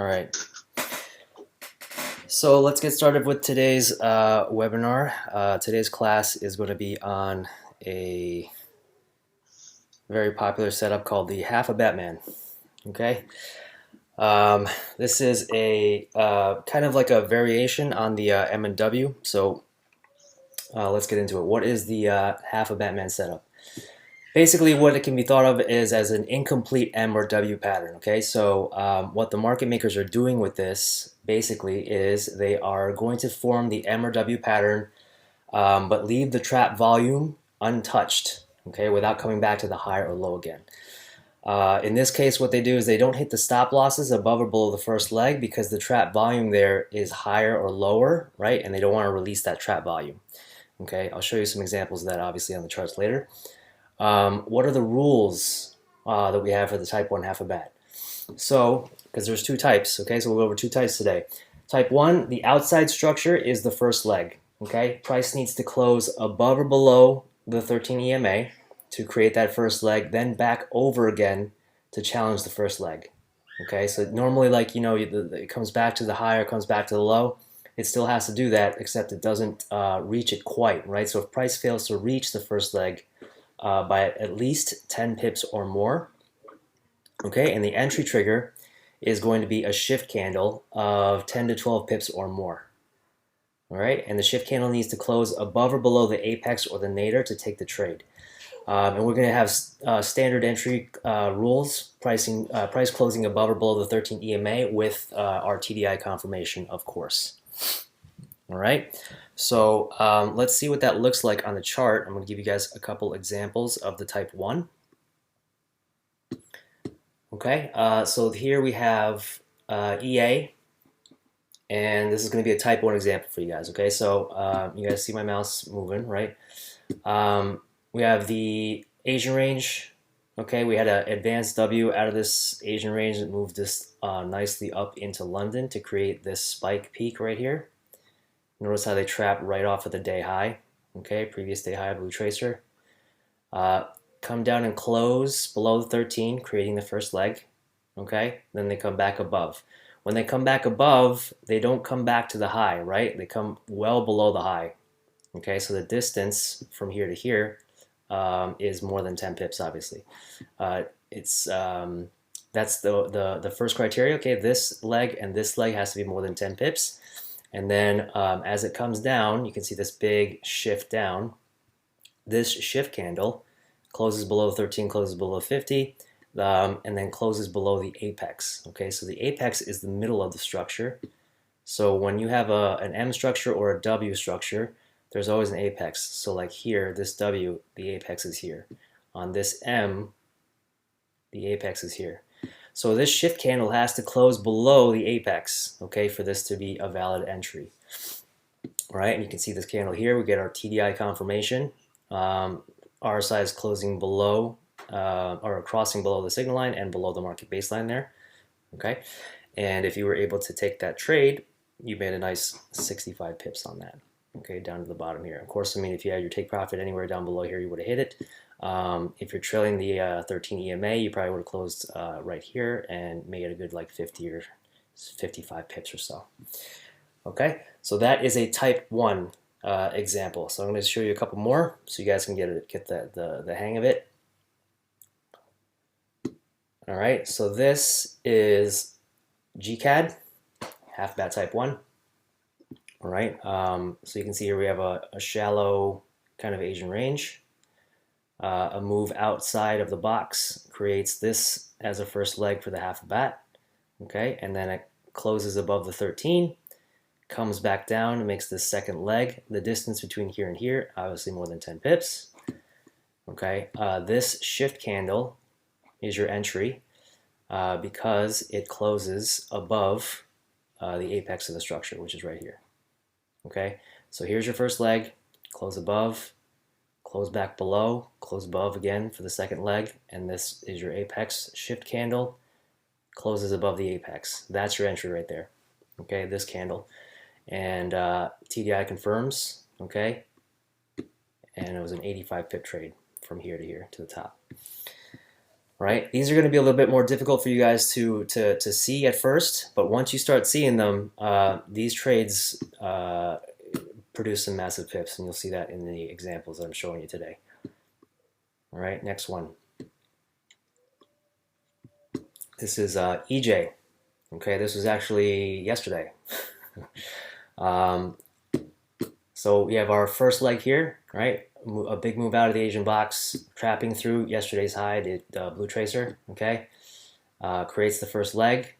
All right. So let's get started with today's webinar. Today's class is going to be on a very popular setup called the half a Batman. Okay. This is a kind of like a variation on the M and W. So let's get into it. What is the half a Batman setup? Basically, what it can be thought of is as an incomplete M or W pattern. Okay, so what the market makers are doing with this basically is they are going to form the M or W pattern, but leave the trap volume untouched. Okay, without coming back to the high or low again. In this case, what they do is they don't hit the stop losses above or below the first leg because the trap volume there is higher or lower, right? And they don't want to release that trap volume. Okay, I'll show you some examples of that obviously on the charts later. What are the rules that we have for the type 1 half a bat? So, because there's two types, okay, so we'll go over two types today. Type 1, the outside structure is the first leg, okay? Price needs to close above or below the 13 EMA to create that first leg, then back over again to challenge the first leg, okay? So normally, like, it comes back to the high or comes back to the low. It still has to do that, except it doesn't reach it quite, right? So if price fails to reach the first leg, by at least 10 pips or more. Okay, and the entry trigger is going to be a shift candle of 10 to 12 pips or more. All right, and the shift candle needs to close above or below the apex or the nadir to take the trade. And we're going to have standard entry rules, price closing above or below the 13 EMA with our TDI confirmation, of course. All right, so let's see what that looks like on the chart. I'm going to give you guys a couple examples of the type 1. Okay, so here we have EA, and this is going to be a type 1 example for you guys. Okay, so you guys see my mouse moving, right? We have the Asian range. Okay, we had an advanced W out of this Asian range that moved this nicely up into London to create this spike peak right here. Notice how they trap right off of the day high. Okay, previous day high blue tracer. Come down and close below the 13, creating the first leg. Okay, then they come back above. When they come back above, they don't come back to the high, right? They come well below the high. Okay, so the distance from here to here is more than 10 pips, obviously. That's the first criteria. Okay, this leg and this leg has to be more than 10 pips. And then as it comes down, you can see this big shift down. This shift candle closes below 13, closes below 50, and then closes below the apex. Okay, so the apex is the middle of the structure. So when you have an M structure or a W structure, there's always an apex. So like here, this W, the apex is here. On this M, the apex is here. So this shift candle has to close below the apex, okay, for this to be a valid entry. All right, and you can see this candle here. We get our TDI confirmation. RSI is closing below or crossing below the signal line and below the market baseline there. Okay, and if you were able to take that trade, you made a nice 65 pips on that. Okay, down to the bottom here. Of course, I mean, if you had your take profit anywhere down below here, you would have hit it. If you're trailing the 13 EMA, you probably would have closed right here and made a good like 50 or 55 pips or so. Okay, so that is a type 1 example. So I'm going to show you a couple more so you guys can get the hang of it. All right, so this is GCAD, half bat type 1. All right, so you can see here we have a shallow kind of Asian range. A move outside of the box creates this as a first leg for the half a bat. Okay, and then it closes above the 13, comes back down and makes this second leg. The distance between here and here, obviously more than 10 pips. Okay, this shift candle is your entry because it closes above the apex of the structure, which is right here. Okay, so here's your first leg, close above, close back below, close above again for the second leg, and this is your apex shift candle, closes above the apex. That's your entry right there. Okay, this candle. And TDI confirms, okay, and it was an 85 pip trade from here to here to the top. right? These are going to be a little bit more difficult for you guys to see at first, but once you start seeing them, these trades produce some massive pips, and you'll see that in the examples that I'm showing you today. All right, next one. This is EJ. Okay, this was actually yesterday. um, so we have our first leg here, right? A big move out of the Asian box, trapping through yesterday's high, the blue tracer. Okay, creates the first leg,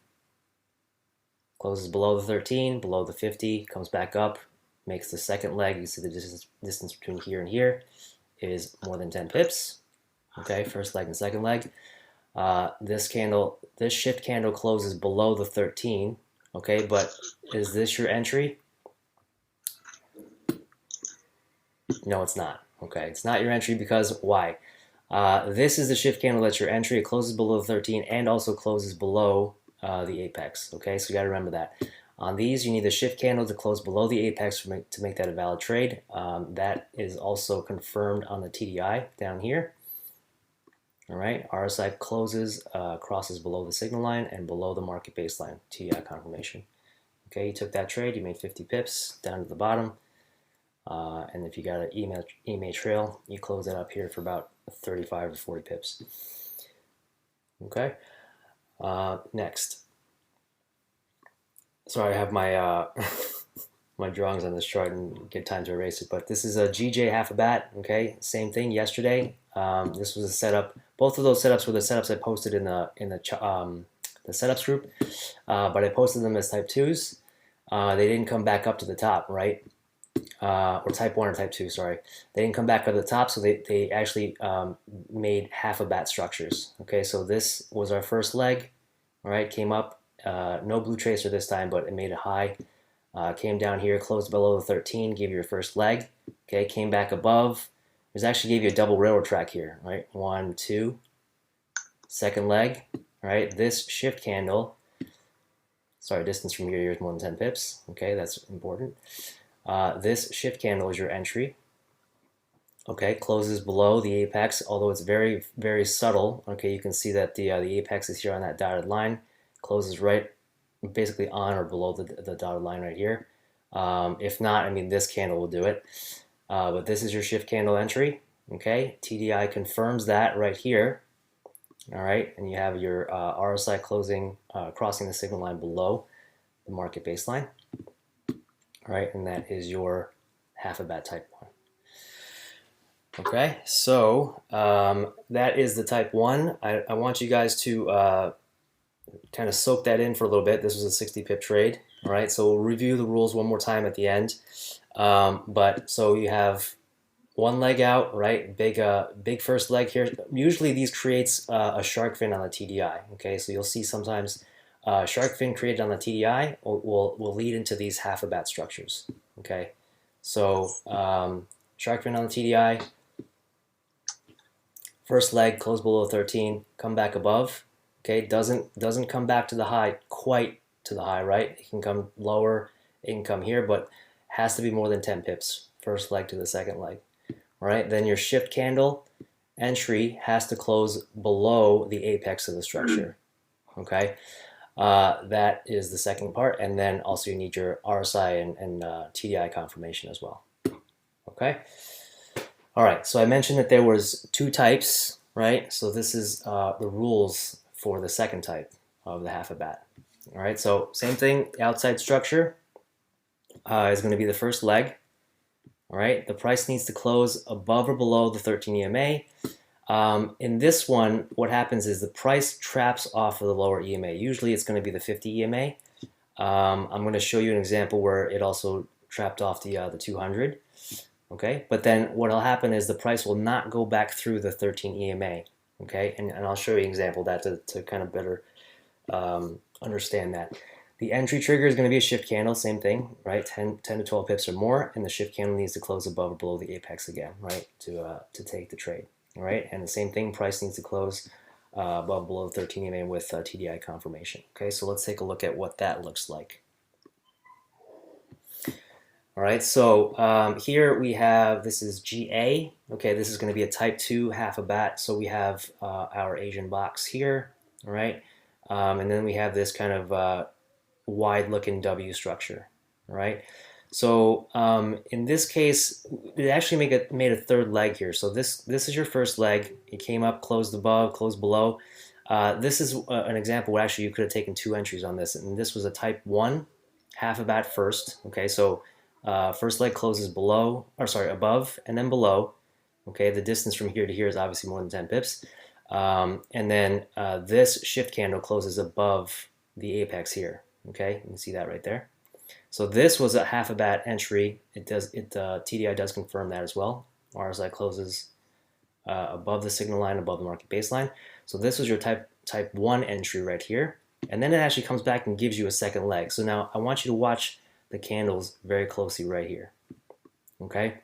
closes below the 13, below the 50, comes back up, makes the second leg. You see the distance between here and here is more than 10 pips. Okay, first leg and second leg. This shift candle closes below the 13. Okay, but is this your entry? No, it's not. Okay, it's not your entry because why? This is the shift candle that's your entry. It closes below the 13 and also closes below the apex. Okay, so you got to remember that. On these, you need the shift candle to close below the apex to make that a valid trade. That is also confirmed on the TDI down here. All right, RSI closes, crosses below the signal line and below the market baseline, TDI confirmation. Okay, you took that trade, you made 50 pips down to the bottom. And if you got an EMA trail, you close that up here for about 35 or 40 pips. Okay, next. Sorry, I have my my drawings on this chart and get time to erase it. But this is a GJ half a bat. Okay, same thing yesterday. This was a setup. Both of those setups were the setups I posted in the setups group, but I posted them as type 2s. They didn't come back up to the top, right? Or type 1 or type 2, sorry. They didn't come back up to the top, so they actually made half a bat structures. Okay, so this was our first leg, all right, came up, no blue tracer this time, but it made a high, came down here, closed below the 13, gave you your first leg, okay, came back above, it actually gave you a double railroad track here, right, 1, 2, second leg, right, this shift candle, sorry, distance from here is more than 10 pips, okay, that's important. This shift candle is your entry. Okay, closes below the apex, although it's very, very subtle. Okay, you can see that the apex is here on that dotted line. Closes right, basically on or below the dotted line right here. If not, I mean, this candle will do it. But this is your shift candle entry. Okay, TDI confirms that right here. All right, and you have your RSI closing, crossing the signal line below the market baseline. All right, and that is your half a bat type 1. Okay, so that is the type 1. I want you guys to kind of soak that in for a little bit. This was a 60 pip trade. All right, so we'll review the rules one more time at the end. But so you have one leg out, right? Big first leg here. Usually these creates a shark fin on the TDI. Okay, so you'll see sometimes shark fin created on the TDI will lead into these half a bat structures. Okay, so shark fin on the TDI, first leg close below 13, come back above. Okay, doesn't come back to the high, quite to the high, right? It can come lower, it can come here, but has to be more than 10 pips. First leg to the second leg. All right, then your shift candle entry has to close below the apex of the structure. Okay. That is the second part, and then also you need your RSI and TDI confirmation as well. Okay. All right. So I mentioned that there was 2 types, right? So this is the rules for the second type of the half a bat. All right. So same thing. Outside structure is going to be the first leg. All right. The price needs to close above or below the 13 EMA. In this one, what happens is the price traps off of the lower EMA. Usually it's going to be the 50 EMA. I'm going to show you an example where it also trapped off the 200. Okay, but then what will happen is the price will not go back through the 13 EMA. Okay, and I'll show you an example of that to kind of better understand that. The entry trigger is going to be a shift candle, same thing, right? 10 to 12 pips or more, and the shift candle needs to close above or below the apex again, right, to take the trade. All right, and the same thing, price needs to close above below 13 EMA with TDI confirmation. Okay, so let's take a look at what that looks like. All right, so here we have, this is GA. Okay, this is going to be a type 2 half a bat. So we have our Asian box here, all right? And then we have this kind of wide looking W structure, all right? So in this case, it actually made a third leg here. So this is your first leg. It came up, closed above, closed below. This is an example where actually you could have taken 2 entries on this, and this was a type 1 half a bat first. Okay, so first leg closes below, or sorry, above and then below. Okay, the distance from here to here is obviously more than 10 pips. And then this shift candle closes above the apex here. Okay, you can see that right there. So this was a half a bat entry. TDI does confirm that as well. RSI closes above the signal line, above the market baseline. So this was your type 1 entry right here. And then it actually comes back and gives you a second leg. So now I want you to watch the candles very closely right here. Okay.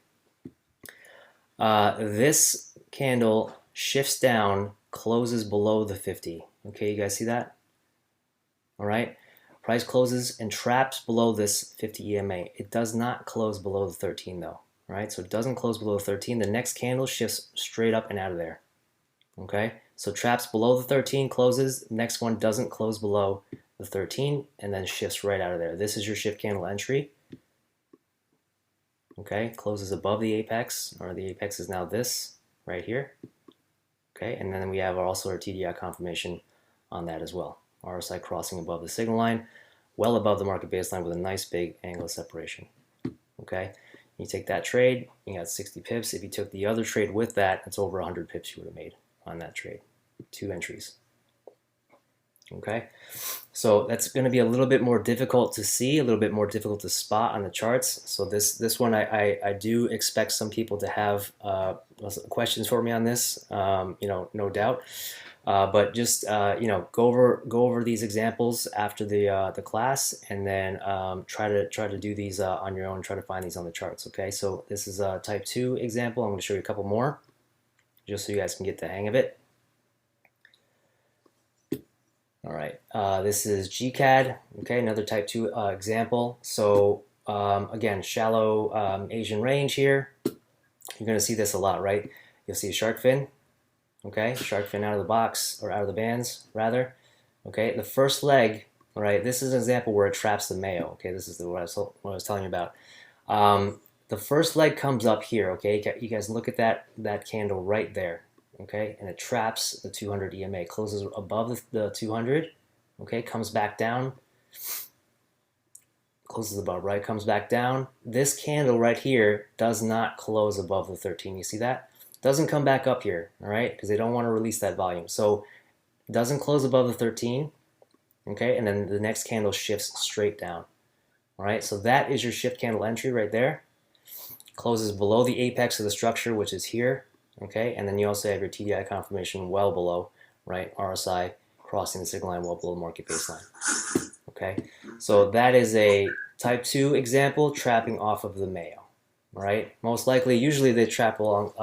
This candle shifts down, closes below the 50. Okay, you guys see that? All right. Price closes and traps below this 50 EMA. It does not close below the 13 though. All right, so it doesn't close below the 13. The next candle shifts straight up and out of there. Okay, so traps below the 13, closes. Next one doesn't close below the 13 and then shifts right out of there. This is your shift candle entry. Okay, closes above the apex, or the apex is now this right here. Okay, and then we have also our TDI confirmation on that as well. RSI crossing above the signal line, well above the market baseline with a nice big angle of separation. Okay, you take that trade, you got 60 pips. If you took the other trade with that, it's over 100 pips you would have made on that trade. 2 entries. Okay, so that's going to be a little bit more difficult to see, a little bit more difficult to spot on the charts. So this one I do expect some people to have questions for me on this, no doubt. But just go over these examples after the class, and then try to do these on your own. Try to find these on the charts. Okay, so this is a type 2 example. I'm going to show you a couple more, just so you guys can get the hang of it. All right, this is GCAD. Okay, another type 2 example. So again, shallow Asian range here. You're going to see this a lot, right? You'll see a shark fin. Okay, shark fin out of the box, or out of the bands rather. Okay, the first leg, all right, this is an example where it traps the Mayo. Okay, this is what I was telling you about. The first leg comes up here. Okay, you guys look at that candle right there. Okay, and it traps the 200 EMA, closes above the 200. Okay, comes back down, closes above, right, comes back down. This candle right here does not close above the 13. You see that? Doesn't come back up here, all right, because they don't want to release that volume. So doesn't close above the 13, okay, and then the next candle shifts straight down. All right, so that is your shift candle entry right there. Closes below the apex of the structure, which is here, okay, and then you also have your TDI confirmation well below, right, RSI crossing the signal line well below the market baseline. Okay, so that is a type 2 example, trapping off of the Mayo. Right, most likely, usually they trap along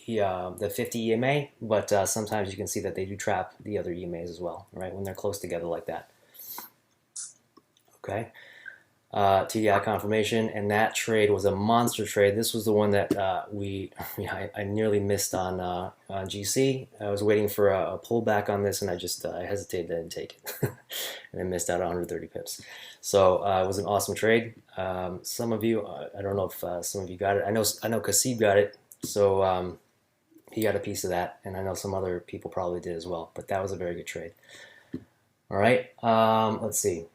the 50 EMA, but sometimes you can see that they do trap the other EMAs as well, right, when they're close together like that. Okay, TDI confirmation, and that trade was a monster trade. This was the one that I nearly missed on GC. I was waiting for a pullback on this, and I hesitated and didn't take it, and I missed out on 130 pips. So it was an awesome trade. Some of you, I don't know if some of you got it. I know Kasib got it, so he got a piece of that, and I know some other people probably did as well. But that was a very good trade. All right, let's see.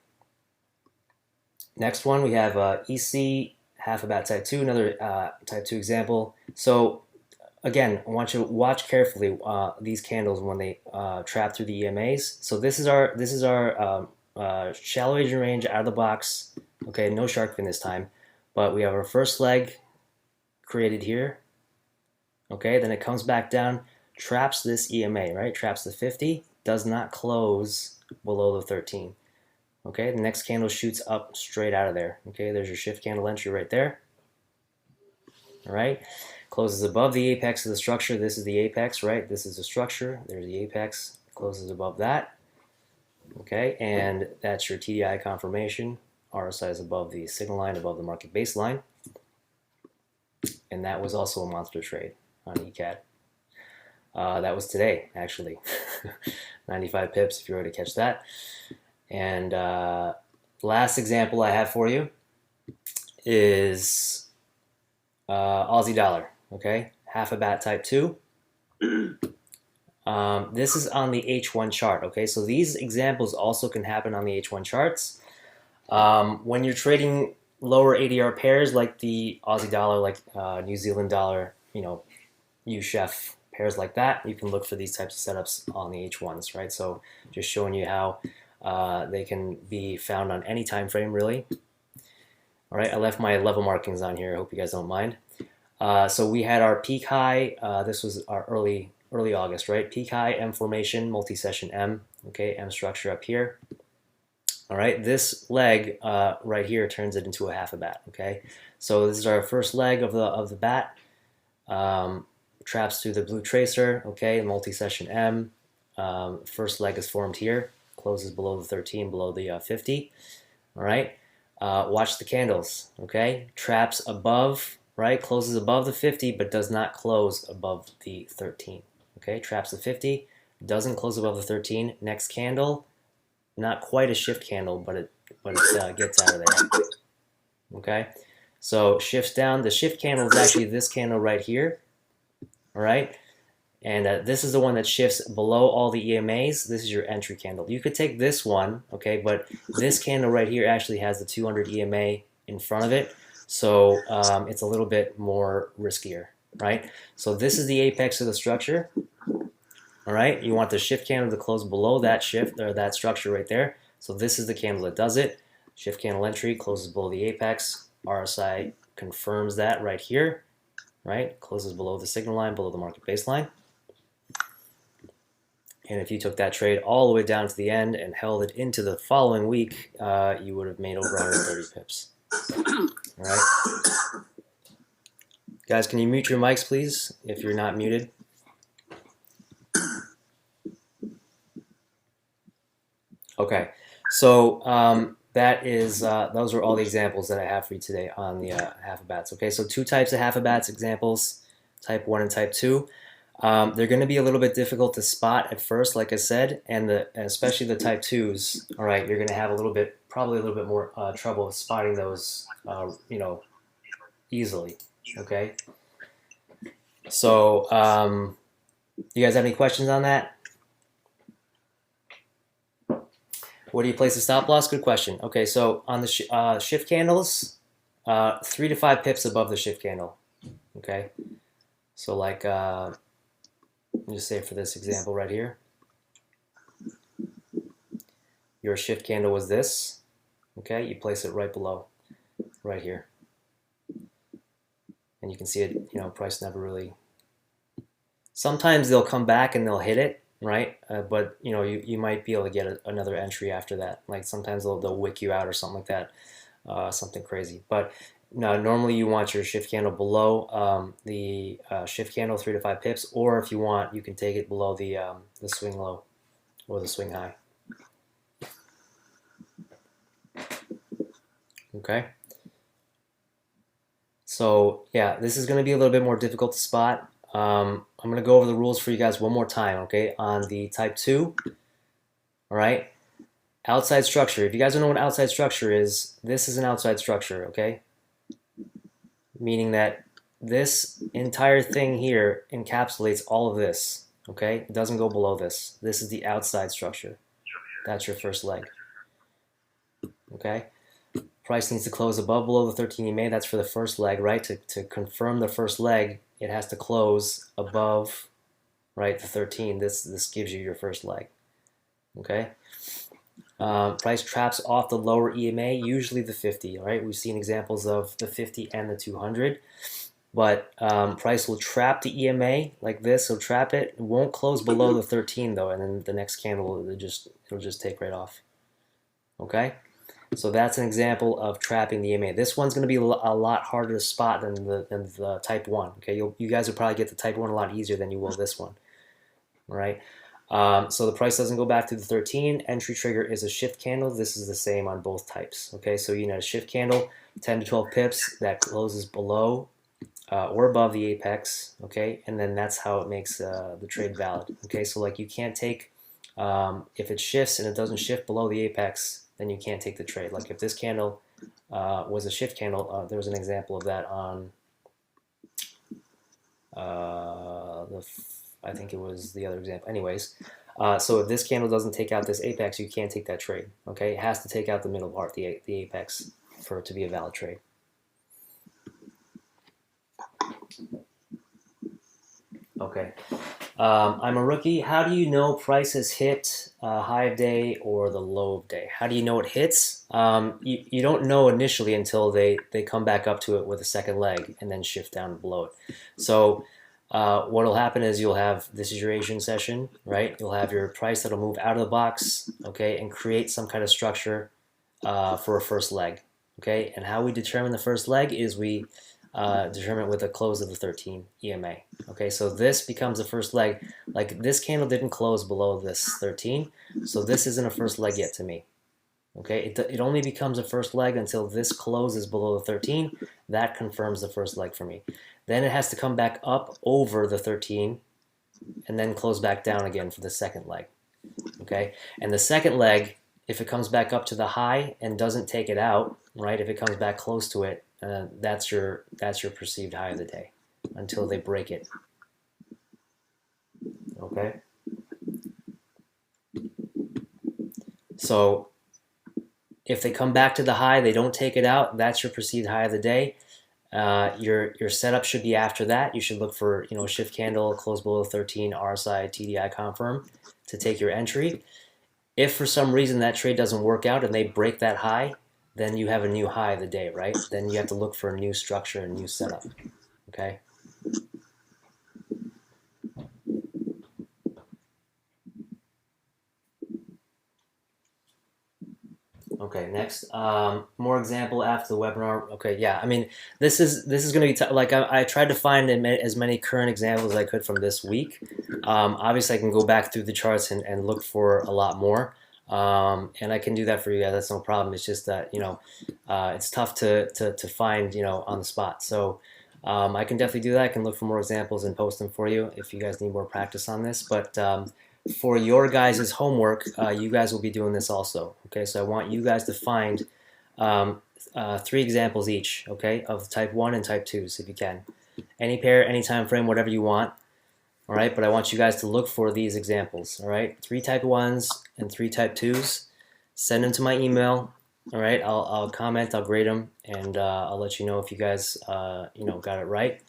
Next one, we have EC, half about type 2, another type 2 example. So again, I want you to watch carefully these candles when they trap through the EMAs. So this is our shallow Asian range out of the box. Okay, no shark fin this time, but we have our first leg created here. Okay, then it comes back down, traps this EMA, right? Traps the 50, does not close below the 13. Okay, the next candle shoots up straight out of there. Okay, there's your shift candle entry right there. All right, closes above the apex of the structure. This is the apex, right? This is the structure. There's the apex, closes above that. Okay, and that's your TDI confirmation. RSI is above the signal line, above the market baseline. and that was also a monster trade on ECAD. That was today, actually. 95 pips if you were to catch that. And last example I have for you is Aussie dollar, okay? Half a bat type 2. This is on the H1 chart, okay? So these examples also can happen on the H1 charts. When you're trading lower ADR pairs like the Aussie dollar, like New Zealand dollar, USHF pairs like that, you can look for these types of setups on the H1s, right? So just showing you how they can be found on any time frame, really. All right, I left my level markings on here. I hope you guys don't mind. So we had our peak high. This was our early August, right? Peak high, M formation, multi-session M. Okay, M structure up here. All right, this leg right here turns it into a half a bat. Okay, so this is our first leg of the bat. Traps through the blue tracer. Okay, multi-session M. First leg is formed here. Closes below the 13, below the 50. All right. Watch the candles. Okay, traps above. Right, closes above the 50, but does not close above the 13. Okay, traps the 50, doesn't close above the 13. Next candle, not quite a shift candle, but it gets out of there. Okay, so shifts down. The shift candle is actually this candle right here. All right, and this is the one that shifts below all the EMAs. This is your entry candle. You could take this one, okay, but this candle right here actually has the 200 EMA in front of it. So it's a little bit more riskier, right? So this is the apex of the structure. All right, you want the shift candle to close below that shift or that structure right there. So this is the candle that does it. Shift candle entry closes below the apex. RSI confirms that right here, right? Closes below the signal line, below the market baseline. And if you took that trade all the way down to the end and held it into the following week, you would have made over 130 pips. All right. Guys, can you mute your mics, please, if you're not muted? Okay. So that is those are all the examples that I have for you today on the half a bats. Okay. So two types of half a bats examples, type 1 and type 2. They're going to be a little bit difficult to spot at first, like I said, and especially the type 2s. All right, you're going to have probably a little bit more trouble spotting those, easily. Okay. So, you guys have any questions on that? Where do you place the stop loss? Good question. Okay, so on the shift candles, 3 to 5 pips above the shift candle. Okay, so like. Just say for this example right here, your shift candle was this, okay? You place it right below, right here. And you can see it, price never really, sometimes they'll come back and they'll hit it, right? But, you might be able to get another entry after that. Like sometimes they'll wick you out or something like that, something crazy. But no, normally you want your shift candle below the shift candle 3 to 5 pips, or if you want, you can take it below the swing low or the swing high. Okay. So yeah, this is going to be a little bit more difficult to spot. I'm going to go over the rules for you guys one more time. Okay, on the type 2. All right. Outside structure. If you guys don't know what outside structure is, this is an outside structure. Okay. Meaning that this entire thing here encapsulates all of this, okay? It doesn't go below this. This is the outside structure. That's your first leg, okay? Price needs to close below the 13 EMA. That's for the first leg, right? To confirm the first leg, it has to close above, right, the 13. This gives you your first leg, okay? Price traps off the lower EMA, usually the 50, right? We've seen examples of the 50 and the 200, but price will trap the EMA like this. So trap it. It won't close below the 13 though, and then the next candle it'll just take right off. Okay, so that's an example of trapping the EMA. This one's going to be a lot harder to spot than the type 1. Okay, you guys will probably get the type 1 a lot easier than you will this one. All right. So the price doesn't go back to the 13. Entry trigger is a shift candle. This is the same on both types. Okay, so a shift candle, 10 to 12 pips, that closes below or above the apex, okay, and then that's how it makes the trade valid, okay. So like you can't take if it shifts and it doesn't shift below the apex, then you can't take the trade. Like if this candle was a shift candle, there was an example of that on I think it was the other example. Anyways, so if this candle doesn't take out this apex, you can't take that trade. Okay, it has to take out the middle part, the apex, for it to be a valid trade. Okay, I'm a rookie. How do you know price has hit high of day or the low of day? How do you know it hits? You don't know initially until they come back up to it with a second leg and then shift down below it. So what will happen is you'll have, this is your Asian session, right? You'll have your price that'll move out of the box, okay, and create some kind of structure for a first leg, okay? And how we determine the first leg is we determine it with a close of the 13 EMA. Okay, so this becomes the first leg. Like this candle didn't close below this 13, so this isn't a first leg yet to me. Okay, it only becomes a first leg until this closes below the 13. That confirms the first leg for me. Then it has to come back up over the 13 and then close back down again for the second leg. Okay, and the second leg, if it comes back up to the high and doesn't take it out, right? If it comes back close to it, that's your perceived high of the day until they break it. Okay. So if they come back to the high, they don't take it out, that's your perceived high of the day. Your setup should be after that. You should look for shift candle, close below 13, RSI, TDI confirm to take your entry. If for some reason that trade doesn't work out and they break that high, then you have a new high of the day, right? Then you have to look for a new structure and new setup, okay? Okay, next, more example after the webinar. Okay, yeah, I mean, this is going to be like I tried to find as many current examples as I could from this week. Obviously, I can go back through the charts and look for a lot more, and I can do that for you guys. That's no problem. It's just that it's tough to find on the spot. So I can definitely do that. I can look for more examples and post them for you if you guys need more practice on this. But for your guys' homework, you guys will be doing this also. Okay, so I want you guys to find 3 examples each, okay, of type 1 and type 2s if you can. Any pair, any time frame, whatever you want. All right, but I want you guys to look for these examples. All right, 3 type 1s and 3 type 2s. Send them to my email. All right, I'll comment, I'll grade them, and I'll let you know if you guys got it right.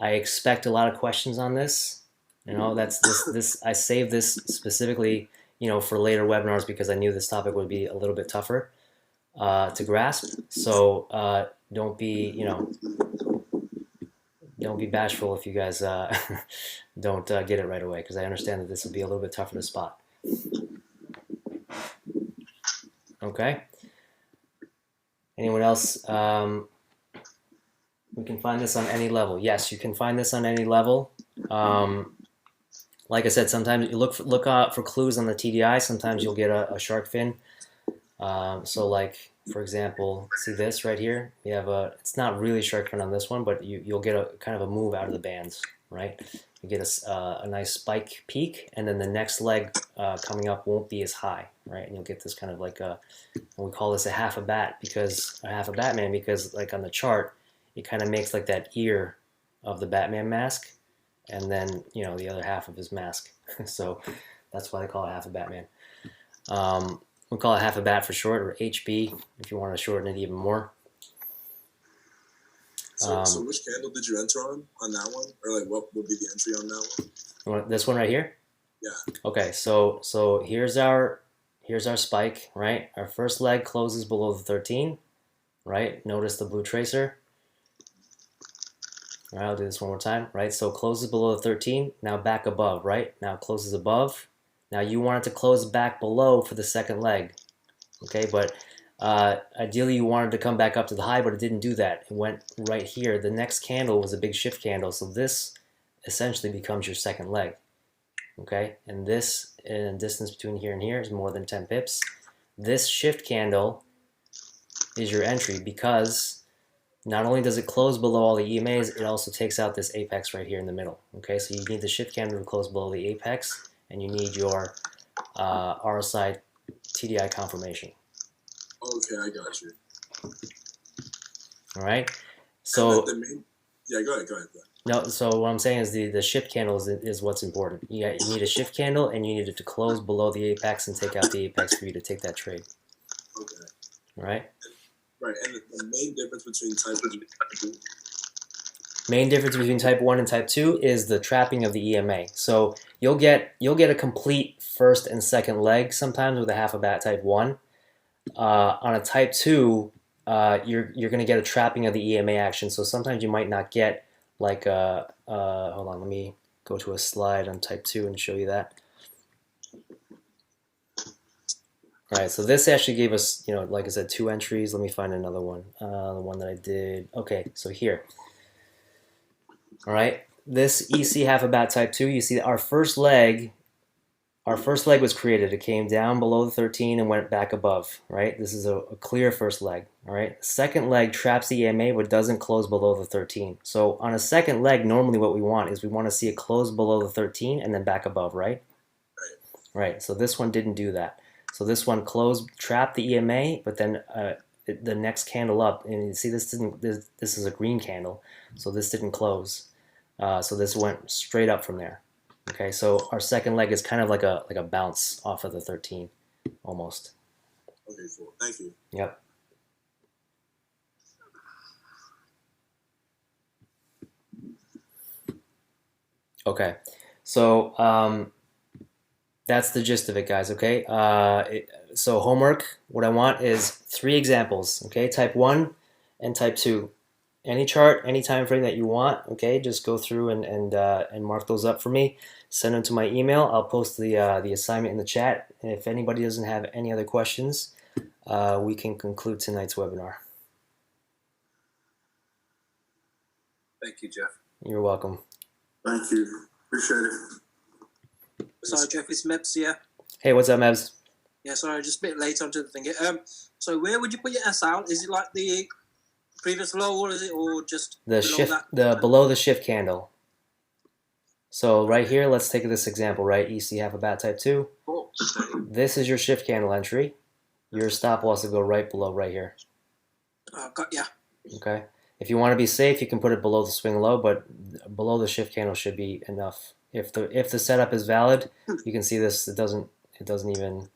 I expect a lot of questions on this. That's this. I saved this specifically, for later webinars because I knew this topic would be a little bit tougher to grasp. So don't be bashful if you guys don't get it right away, because I understand that this will be a little bit tougher to spot. Okay. Anyone else? We can find this on any level. Yes, you can find this on any level. Like I said, sometimes you look for clues on the TDI. Sometimes you'll get a shark fin. So like, for example, see this right here? We have it's not really shark fin on this one, but you'll get a kind of a move out of the bands, right? You get a nice spike peak, and then the next leg coming up won't be as high, right? And you'll get this kind of like and we call this a half a Batman, because like on the chart, it kind of makes like that ear of the Batman mask, and then the other half of his mask. So that's why they call it half a Batman. We call it half a bat for short, or HB if you want to shorten it even more. So which candle did you enter on that one, or like what would be the entry on that one? This one right here. Yeah. Okay, so here's our spike, right? Our first leg closes below the 13, right? Notice the blue tracer. All right, I'll do this one more time, right? So closes below the 13, now back above, right? Now closes above. Now you want it to close back below for the second leg, okay? But ideally you wanted to come back up to the high, but it didn't do that. It went right here. The next candle was a big shift candle, so this essentially becomes your second leg, okay? And this distance between here and here is more than 10 pips. This shift candle is your entry because Not only does it close below all the EMAs, it also takes out this apex right here in the middle. Okay, so you need the shift candle to close below the apex, and you need your RSI TDI confirmation. Okay, I got you. All right. So yeah, go ahead. no. So what I'm saying is the shift candle is what's important. You need a shift candle, and you need it to close below the apex and take out the apex for you to take that trade. Okay. All right. Right, and the main difference between type 1. Main difference between type 1 and type 2 is the trapping of the EMA. So you'll get a complete first and second leg sometimes with a half a bat type 1. On a type 2, you're going to get a trapping of the EMA action. So sometimes you might not get like hold on, let me go to a slide on type 2 and show you that. All right, so this actually gave us, like I said, 2 entries. Let me find another one. The one that I did. Okay, so here. All right, this EC half a bat type 2, you see our first leg was created. It came down below the 13 and went back above, right? This is a clear first leg, all right? Second leg traps the EMA but doesn't close below the 13. So on a second leg, normally what we want is we want to see it close below the 13 and then back above, right? Right, so this one didn't do that. So this one trapped the EMA, but then the next candle up, and you see this is a green candle, so this didn't close. So this went straight up from there. Okay, so our second leg is kind of like a bounce off of the 13, almost. Okay, cool. Thank you. Yep. Okay, so that's the gist of it, guys. Okay, so homework. What I want is 3 examples. Okay, type 1 and type 2. Any chart, any time frame that you want, okay, just go through and mark those up for me. Send them to my email. I'll post the assignment in the chat. And if anybody doesn't have any other questions, we can conclude tonight's webinar. Thank you, Jeff. You're welcome. Thank you. Appreciate it. Sorry, Jeff, it's Mebs here. Hey, what's up, Mebs? Yeah, sorry, just a bit late onto the thing. So where would you put your S out? Is it like the previous low, or is it, or just below the shift candle? So right here, let's take this example, right? EC half a bat type 2. Oh, this is your shift candle entry. Your stop loss will go right below right here. Got ya. Okay. If you want to be safe, you can put it below the swing low, but below the shift candle should be enough. If the setup is valid, you can see this. It doesn't even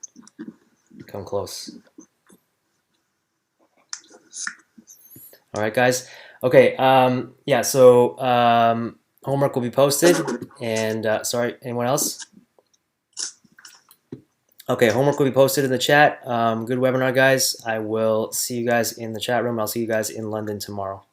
come close. All right, guys. Okay. Yeah. So homework will be posted. And sorry, anyone else? Okay, homework will be posted in the chat. Good webinar, guys. I will see you guys in the chat room. I'll see you guys in London tomorrow.